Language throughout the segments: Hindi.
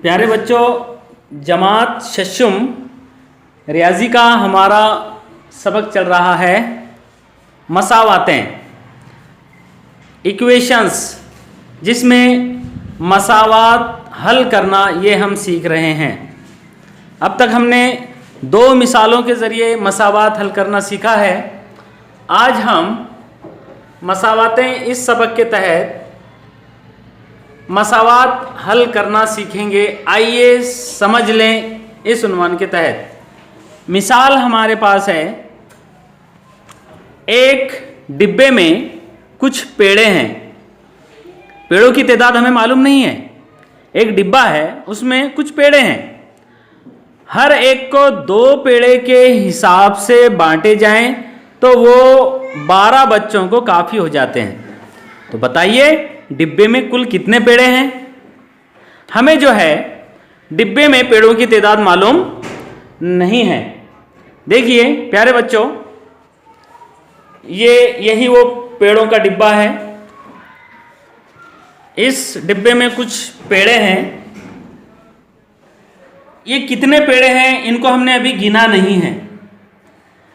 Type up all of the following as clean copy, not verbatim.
प्यारे बच्चों, जमात शशुम रियाजी का हमारा सबक चल रहा है मसावातें, इक्वेशंस, जिसमें मसावात हल करना ये हम सीख रहे हैं। अब तक हमने दो मिसालों के ज़रिए मसावात हल करना सीखा है। आज हम मसावातें इस सबक के तहत मसावात हल करना सीखेंगे। आइए समझ लें इस उन्वान के तहत। मिसाल हमारे पास है, एक डिब्बे में कुछ पेड़े हैं। पेड़ों की तादाद हमें मालूम नहीं है। एक डिब्बा है, उसमें कुछ पेड़े हैं। हर एक को 2 पेड़े के हिसाब से बांटे जाएं तो वो 12 बच्चों को काफ़ी हो जाते हैं। तो बताइए डिब्बे में कुल कितने पेड़े हैं। हमें जो है डिब्बे में पेड़ों की तादाद मालूम नहीं है। देखिए प्यारे बच्चों, यही वो पेड़ों का डिब्बा है। इस डिब्बे में कुछ पेड़े हैं। ये कितने पेड़े हैं इनको हमने अभी गिना नहीं है,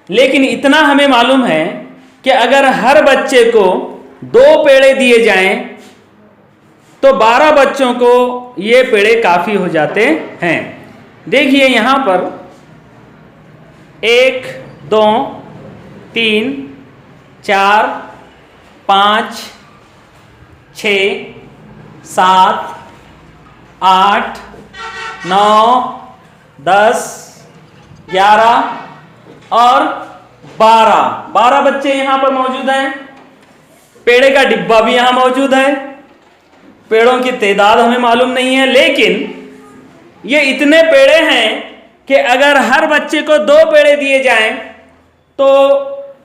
लेकिन इतना हमें मालूम है कि अगर हर बच्चे को 2 पेड़े दिए जाएं तो 12 बच्चों को ये पेड़े काफ़ी हो जाते हैं। देखिए यहाँ पर 1 2 3 4 5 6 7 8 9 10 11 और 12 बच्चे यहाँ पर मौजूद हैं। पेड़े का डिब्बा भी यहाँ मौजूद है। पेड़ों की तादाद हमें मालूम नहीं है, लेकिन ये इतने पेड़े हैं कि अगर हर बच्चे को 2 पेड़े दिए जाएं तो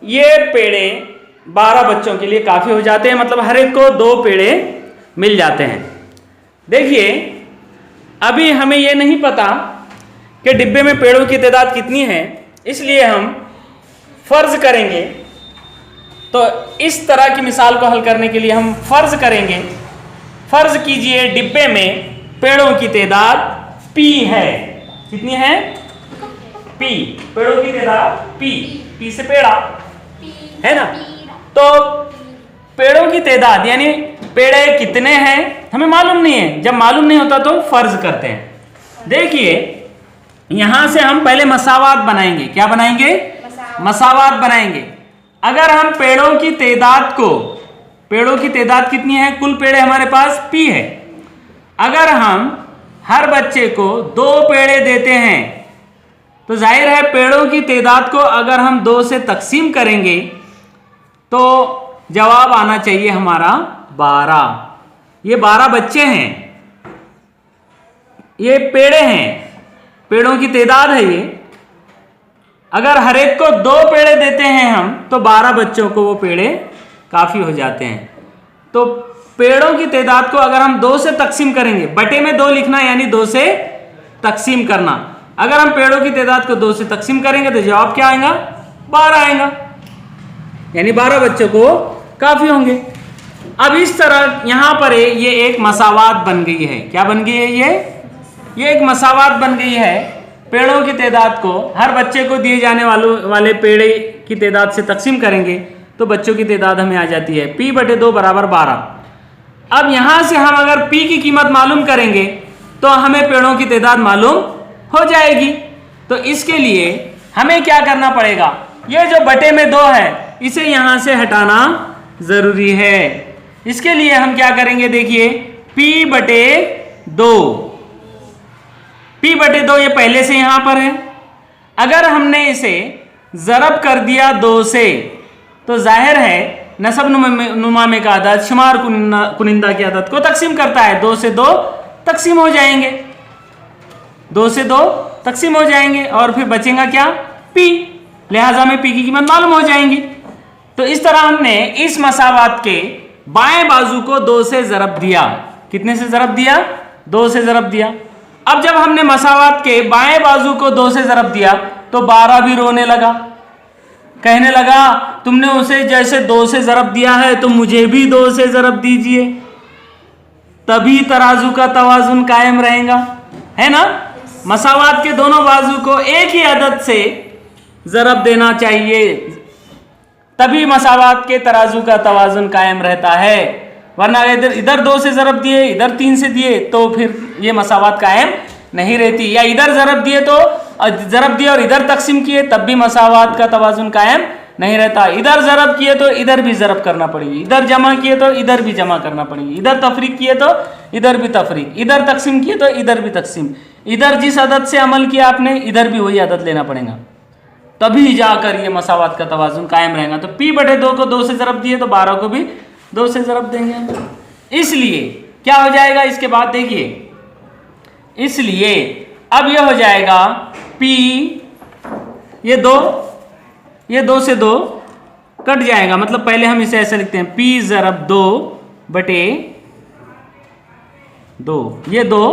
ये पेड़े 12 बच्चों के लिए काफ़ी हो जाते हैं। मतलब हर एक को 2 पेड़े मिल जाते हैं। देखिए अभी हमें ये नहीं पता कि डिब्बे में पेड़ों की तादाद कितनी है, इसलिए हम फर्ज करेंगे। तो इस तरह की मिसाल को हल करने के लिए हम फर्ज करेंगे। फर्ज कीजिए डिब्बे में पेड़ों की तादाद P है। कितनी है? P। पेड़ों की तादाद P से पेड़ा है ना। तो पेड़ों की तादाद यानी पेड़े कितने हैं हमें मालूम नहीं है। जब मालूम नहीं होता तो फर्ज करते हैं। देखिए यहां से हम पहले मसावात बनाएंगे। क्या बनाएंगे? मसावात बनाएंगे। अगर हम पेड़ों की तादाद को, पेड़ों की तादाद कितनी है, कुल पेड़े हमारे पास P है। अगर हम हर बच्चे को 2 पेड़े देते हैं तो जाहिर है पेड़ों की तादाद को अगर हम 2 से तकसीम करेंगे तो जवाब आना चाहिए हमारा 12। ये 12 बच्चे हैं, ये पेड़े हैं, पेड़ों की तादाद है ये। अगर हर एक को 2 पेड़े देते हैं हम तो 12 बच्चों को वो पेड़े काफ़ी हो जाते हैं। तो पेड़ों की तादाद को अगर हम 2 से तकसीम करेंगे, बटे में 2 लिखना यानी 2 से तकसीम करना। अगर हम पेड़ों की तादाद को 2 से तकसीम करेंगे तो जवाब क्या आएगा? 12 आएगा, यानी 12 बच्चों को काफ़ी होंगे। अब इस तरह यहाँ पर ये एक मसावात बन गई है। क्या बन गई है? ये एक मसावात बन गई है। पेड़ों की तादाद को हर बच्चे को दिए जाने वाले पेड़े की तादाद से तकसीम करेंगे तो बच्चों की तादाद हमें आ जाती है P/2 बराबर 12। अब यहाँ से हम अगर P की कीमत मालूम करेंगे तो हमें पेड़ों की तादाद मालूम हो जाएगी। तो इसके लिए हमें क्या करना पड़ेगा? ये जो बटे में 2 है इसे यहाँ से हटाना ज़रूरी है। इसके लिए हम क्या करेंगे? देखिए P/2, P/2 ये पहले से यहाँ पर है। अगर हमने इसे ज़रब कर दिया 2 से तो जाहिर है नसब नुमा में का आदत शुमार कुनिंदा की आदत को तकसीम करता है। 2 से 2 तकसीम हो जाएंगे, 2 से 2 तकसीम हो जाएंगे और फिर बचेगा क्या? P। लिहाजा में P की कीमत मालूम हो जाएंगी। तो इस तरह हमने इस मसावात के बाएं बाजू को 2 से ज़रब दिया। कितने से ज़रब दिया? 2 से ज़रब दिया। अब जब हमने मसावात के बाएं बाजू को 2 से ज़रब दिया तो 12 भी रोने लगा, कहने लगा तुमने उसे जैसे 2 से ज़रब दिया है तो मुझे भी 2 से ज़रब दीजिए, तभी तराजू का तवाजुन कायम रहेगा। है ना। मसावात के दोनों बाजू को एक ही अदद से ज़रब देना चाहिए, तभी मसावात के तराजू का तवाजुन कायम रहता है। वरना इधर 2 से ज़रब दिए, इधर 3 से दिए, तो फिर ये मसावात कायम नहीं रहती। या इधर ज़रब दिए तो ज़रब दिए और इधर तकसीम किए, तब भी मसावात का तवाजुन कायम नहीं रहता। इधर ज़रब किए तो इधर भी ज़रब करना पड़ेगी, इधर जमा किए तो इधर भी जमा करना पड़ेगी, इधर तफरीक किए तो इधर भी तफरीक, इधर तकसीम किए तो इधर भी तकसीम, इधर जिस अदद से अमल किया आपने इधर भी वही अदद लेना पड़ेगा, तभी जाकर ये मसावात का तवाजुन कायम रहेगा। तो p/2 को 2 से ज़रब दिए तो 12 को भी 2 से ज़रब देंगे। इसलिए क्या हो जाएगा इसके बाद देखिए, इसलिए अब ये हो जाएगा p, ये 2 से 2 कट जाएगा, मतलब पहले हम इसे ऐसे लिखते हैं p/2 ये 2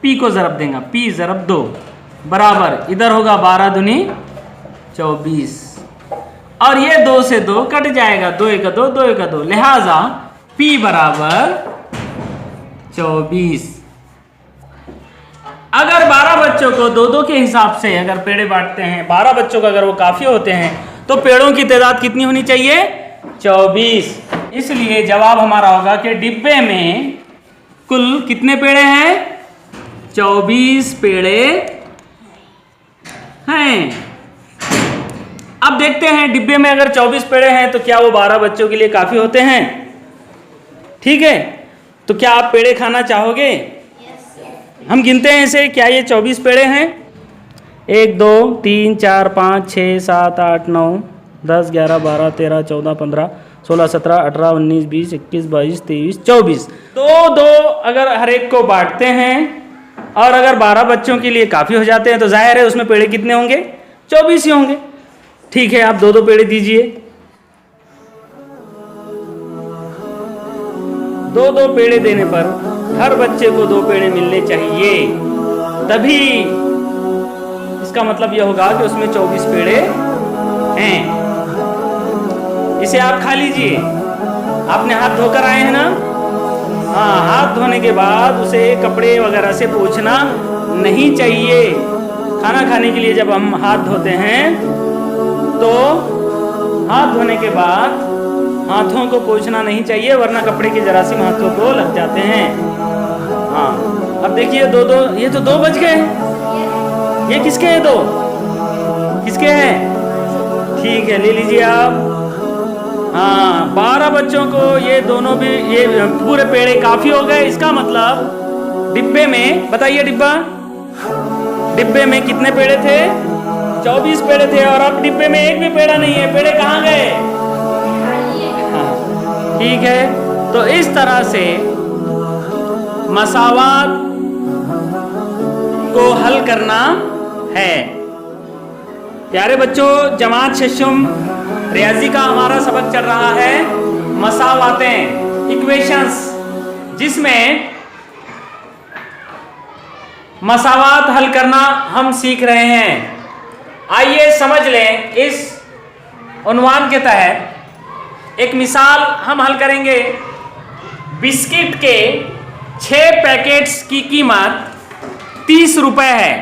p को ज़रब देगा, p/2 बराबर इधर होगा 12 दूनी 24 और ये 2 से 2 कट जाएगा, 2 1 2 2 1 2, लिहाजा p बराबर 24। अगर 12 बच्चों को 2-2 के हिसाब से अगर पेड़े बांटते हैं, 12 बच्चों का अगर वो काफी होते हैं तो पेड़ों की तादाद कितनी होनी चाहिए? 24। इसलिए जवाब हमारा होगा कि डिब्बे में कुल कितने पेड़े हैं? 24 पेड़े हैं। अब देखते हैं डिब्बे में अगर 24 पेड़े हैं तो क्या वो 12 बच्चों के लिए काफी होते हैं? ठीक है, तो क्या आप पेड़े खाना चाहोगे? हम गिनते हैं इसे, क्या ये 24 पेड़े हैं? 1 2 3 4 5 6 7 8 9 10 11 12 13 14 15 16 17 18 19 20 21 22 23 24, 2-2 अगर हर एक को बांटते हैं और अगर 12 बच्चों के लिए काफी हो जाते हैं तो जाहिर है उसमें पेड़े कितने होंगे? 24 ही होंगे। ठीक है, आप 2-2 पेड़े दीजिए। 2-2 पेड़े देने पर हर बच्चे को 2 पेड़े मिलने चाहिए, तभी इसका मतलब यह होगा कि उसमें 24 पेड़े हैं। इसे आप खा लीजिए। आपने हाथ धोकर आए हैं ना? हाँ, हाथ धोने के बाद उसे कपड़े वगैरह से पोंछना नहीं चाहिए। खाना खाने के लिए जब हम हाथ धोते हैं तो हाथ धोने के बाद हाथों को पोंछना नहीं चाहिए, वरना कपड़े के जरासीम हाथों को लग जाते हैं। हाँ, अब देखिए 2-2, ये तो 2 बज गए। ये किसके हैं? 2 किसके हैं? ठीक है, ले लीजिए आप। हाँ, 12 बच्चों को ये दोनों भी, ये पूरे पेड़े काफी हो गए। इसका मतलब डिब्बे में, बताइए डिब्बे में कितने पेड़े थे? 24 पेड़े थे। और अब डिब्बे में एक भी पेड़ा नहीं है। पेड़े कहाँ गए? हाँ, ठीक है, तो इस तरह से मसावात को हल करना है। प्यारे बच्चों, जमात शशुम रियाजी का हमारा सबक चल रहा है मसावातें, इक्वेशंस, जिसमें मसावात हल करना हम सीख रहे हैं। आइए समझ लें, इस उन्वान के तहत एक मिसाल हम हल करेंगे। बिस्किट के 6 पैकेट्स की कीमत 30 रुपए है।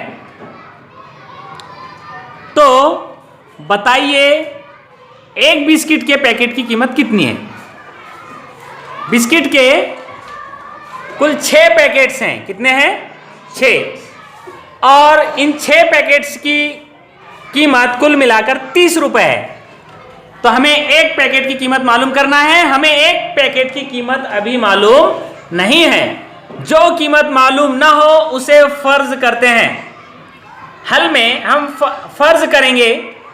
तो बताइए एक बिस्किट के पैकेट की कीमत कितनी है? बिस्किट के कुल 6 पैकेट्स हैं। कितने हैं? 6। और इन 6 पैकेट्स की कीमत कुल मिलाकर 30 रुपए है। तो हमें एक पैकेट की कीमत मालूम करना है। हमें एक पैकेट की कीमत अभी मालूम नहीं है। जो कीमत मालूम ना हो उसे फर्ज करते हैं। हल में हम फर्ज करेंगे,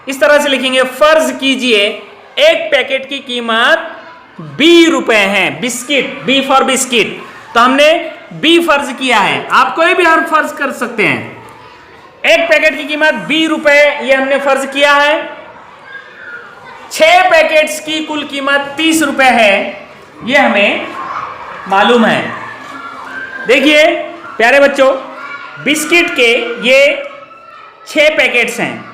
इस तरह से लिखेंगे, फर्ज कीजिए एक पैकेट की कीमत 20 रुपए है। बिस्किट, बी फॉर बिस्किट, तो हमने बी फर्ज किया है। आप कोई भी हर फर्ज कर सकते हैं। एक पैकेट की कीमत 20 रुपए, ये हमने फर्ज किया है। 6 पैकेट्स की कुल कीमत 30 रुपए है, ये हमें मालूम है। देखिए प्यारे बच्चों, बिस्किट के ये 6 पैकेट्स हैं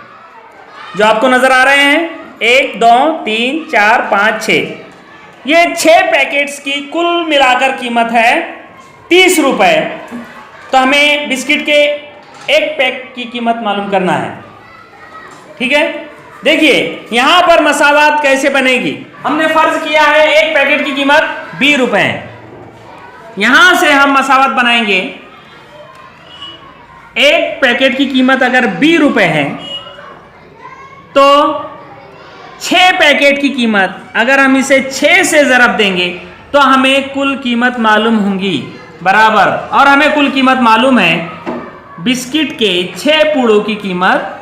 जो आपको नजर आ रहे हैं। 1 2 3 4 5 6, ये 6 पैकेट्स की कुल मिलाकर कीमत है 30 रुपए। तो हमें बिस्किट के एक पैक की कीमत मालूम करना है। ठीक है, देखिए यहां पर मसावात कैसे बनेगी। हमने फर्ज किया है एक पैकेट की कीमत 20 रुपए है। यहां से हम मसावत बनाएंगे। एक पैकेट की कीमत अगर 20 रुपए है तो 6 पैकेट की कीमत अगर हम इसे 6 से ज़रब देंगे तो हमें कुल कीमत मालूम होंगी बराबर। और हमें कुल कीमत मालूम है बिस्किट के 6 पूड़ों की कीमत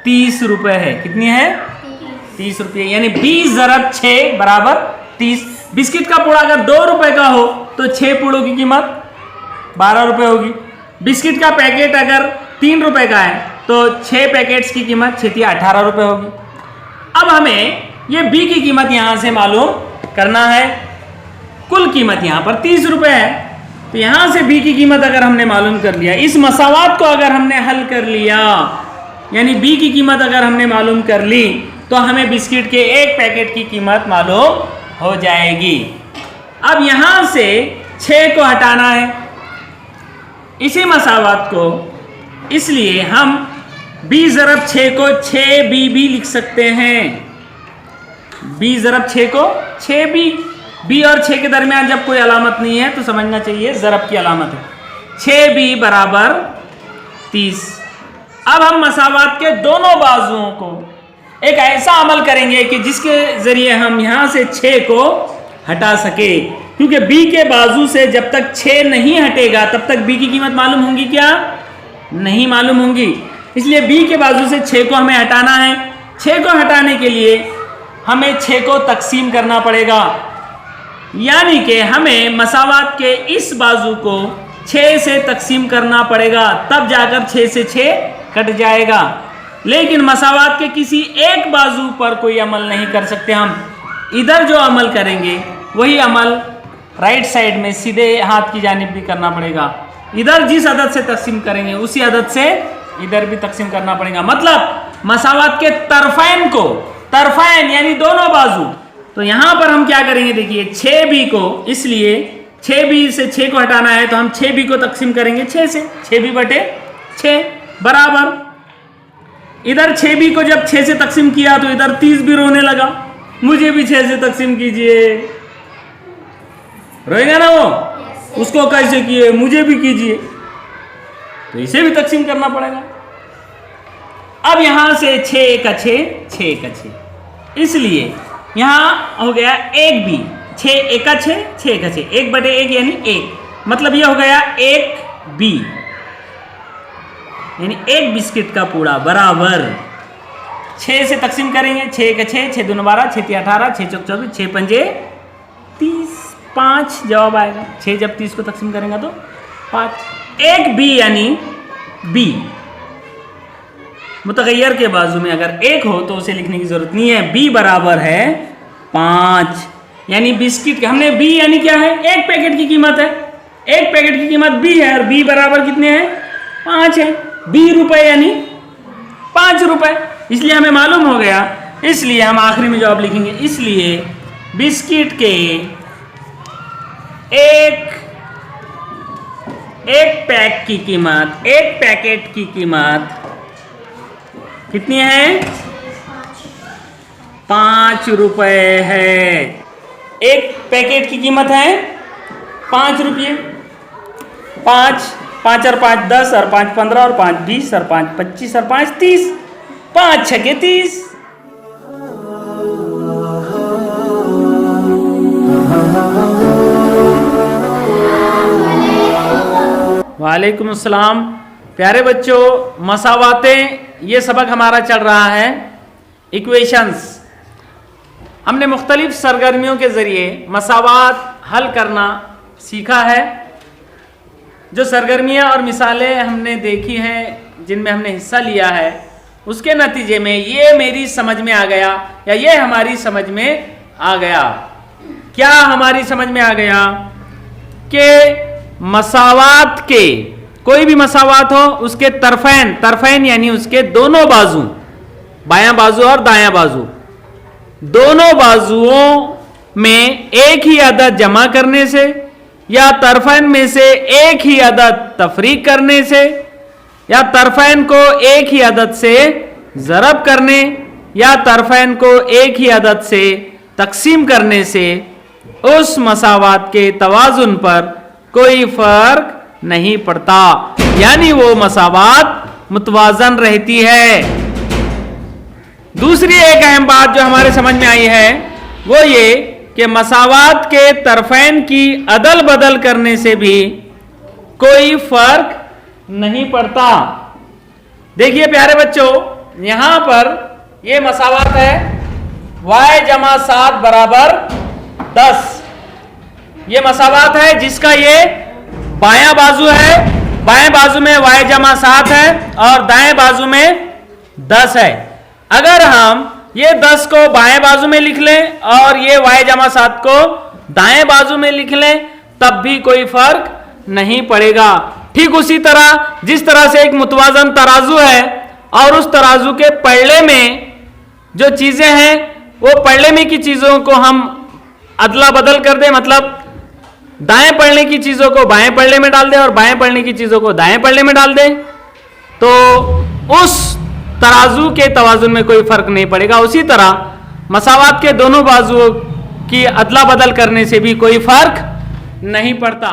30 रुपए है। कितनी है? 30 रुपये, यानी 20 ज़रब 6 बराबर 30। बिस्किट का पूड़ा अगर 2 रुपए का हो तो 6 पूड़ों की कीमत 12 रुपए होगी। बिस्किट का पैकेट अगर 3 रुपए का है तो 6 पैकेट्स की कीमत 6 18 रुपए होगी। अब हमें ये बी की कीमत यहां से मालूम करना है। कुल कीमत यहां पर 30 रुपए है, तो यहां से बी की कीमत अगर हमने मालूम कर लिया, इस मसावात को अगर हमने हल कर लिया, यानी बी की कीमत अगर हमने मालूम कर ली, तो हमें बिस्किट के एक पैकेट की कीमत मालूम हो जाएगी। अब यहां से 6 को हटाना है इसी मसावात को, इसलिए हम b ज़रब 6 को 6b भी लिख सकते हैं। b ज़रब 6 को 6b, b और 6 के दरमियान जब कोई अलामत नहीं है तो समझना चाहिए ज़रब की अलामत है। 6b बराबर 30। अब हम मसावात के दोनों बाजुओं को एक ऐसा अमल करेंगे कि जिसके जरिए हम यहां से 6 को हटा सके, क्योंकि b के बाजू से जब तक 6 नहीं हटेगा तब तक b की कीमत मालूम होंगी क्या? नहीं मालूम होंगी। इसलिए b के बाजू से 6 को हमें हटाना है। 6 को हटाने के लिए हमें 6 को तकसीम करना पड़ेगा, यानी कि हमें मसावात के इस बाजू को 6 से तकसीम करना पड़ेगा, तब जाकर 6 से 6 कट जाएगा। लेकिन मसावात के किसी एक बाजू पर कोई अमल नहीं कर सकते हम। इधर जो अमल करेंगे वही अमल राइट साइड में सीधे हाथ की जानिब भी करना पड़ेगा। इधर जिस अदद से तकसीम करेंगे उसी अदद से इधर भी तकसीम करना पड़ेगा। मतलब मसावात के तरफैन को, तरफैन यानी दोनों बाजू, तो यहां पर हम क्या करेंगे, देखिए 6b को, इसलिए 6b से 6 को हटाना है तो हम 6b को तकसीम करेंगे 6 से, 6b बटे 6 बराबर। इधर 6b को जब 6 से तकसीम किया तो इधर 30 भी रोने लगा, मुझे भी 6 से तकसीम कीजिए। रोएगा ना वो? उसको कैसे किए, मुझे भी कीजिए, तो इसे भी तकसीम करना पड़ेगा। अब यहां से 6 का 6, 6 का 6, इसलिए यहां हो गया 1b, 6 1 का 6, 6 का 6, 1 बटे 1 यानी 1, मतलब यह हो गया 1b, यानी 1 बिस्किट का पूड़ा बराबर 6 से तकसीम करेंगे, 6 का 6, 6 दूनी 12, 6 3 18, 6 चौक 24, 6 पंजे 30, 5 जवाब आएगा। 6 जब 30 को तकसीम करेंगे तो 5। 1b यानी b मुतगय्यर के बाजू में अगर 1 हो तो उसे लिखने की जरूरत नहीं है। b बराबर है 5, यानी बिस्किट के, हमने b यानी क्या है, एक पैकेट की कीमत है, एक पैकेट की कीमत b है और b बराबर कितने हैं, 5 है। 20 रुपए यानी 5 रुपए, इसलिए हमें मालूम हो गया, इसलिए हम आखिरी में जवाब लिखेंगे। इसलिए बिस्किट के एक पैक की कीमत, एक पैकेट की कीमत कितनी है, 5 रुपए है। एक पैकेट की कीमत है 5 रुपये। 5 और 5 10 और 5 15 और 5 20 और 5 25 और 5 30, 5 छके 30। वालेकुम अस्सलाम। प्यारे बच्चों, मसावातें, ये सबक हमारा चल रहा है इक्वेशंस। हमने मुख्तलिफ सरगर्मियों के ज़रिए मसावात हल करना सीखा है। जो सरगर्मियाँ और मिसालें हमने देखी हैं, जिनमें हमने हिस्सा लिया है, उसके नतीजे में ये मेरी समझ में आ गया या ये हमारी समझ में आ गया। क्या हमारी समझ में आ गया कि मसावात के, कोई भी मसावात हो, उसके तरफैन, तरफैन यानी उसके दोनों बाजू, बायां बाजू और दायां बाजू, दोनों बाजुओं में एक ही अदद जमा करने से या तरफैन में से एक ही अदद तफरीक करने से, या तरफैन को एक ही अदद से ज़रब करने, या तरफैन को एक ही अदद से तकसीम करने से उस मसावात के तवाजुन पर कोई फर्क नहीं पड़ता, यानी वो मसावात मुतवाजन रहती है। दूसरी एक अहम बात जो हमारे समझ में आई है वो ये कि मसावात के तरफैन की अदल बदल करने से भी कोई फर्क नहीं पड़ता। देखिए प्यारे बच्चों, यहां पर ये मसावात है y जमा 7 बराबर 10। ये मसावात है जिसका ये बायां बाजू है, बाएं बाजू में y जमा 7 है और दाएं बाजू में 10 है। अगर हम ये 10 को बाएं बाजू में लिख लें और ये y जमा 7 को दाएं बाजू में लिख लें तब भी कोई फर्क नहीं पड़ेगा। ठीक उसी तरह जिस तरह से एक मुतवाजन तराजू है और उस तराजू के पलड़े में जो चीजें हैं वो पलड़े में की चीजों को हम अदला बदल कर दें, मतलब दाएं पलड़े की चीजों को बाएं पलड़े में डाल दें और बाएं पलड़े की चीजों को दाएं पलड़े में डाल दें, तो उस तराजू के तवाजुन में कोई फर्क नहीं पड़ेगा। उसी तरह मसावात के दोनों बाजुओं की अदला बदल करने से भी कोई फर्क नहीं पड़ता।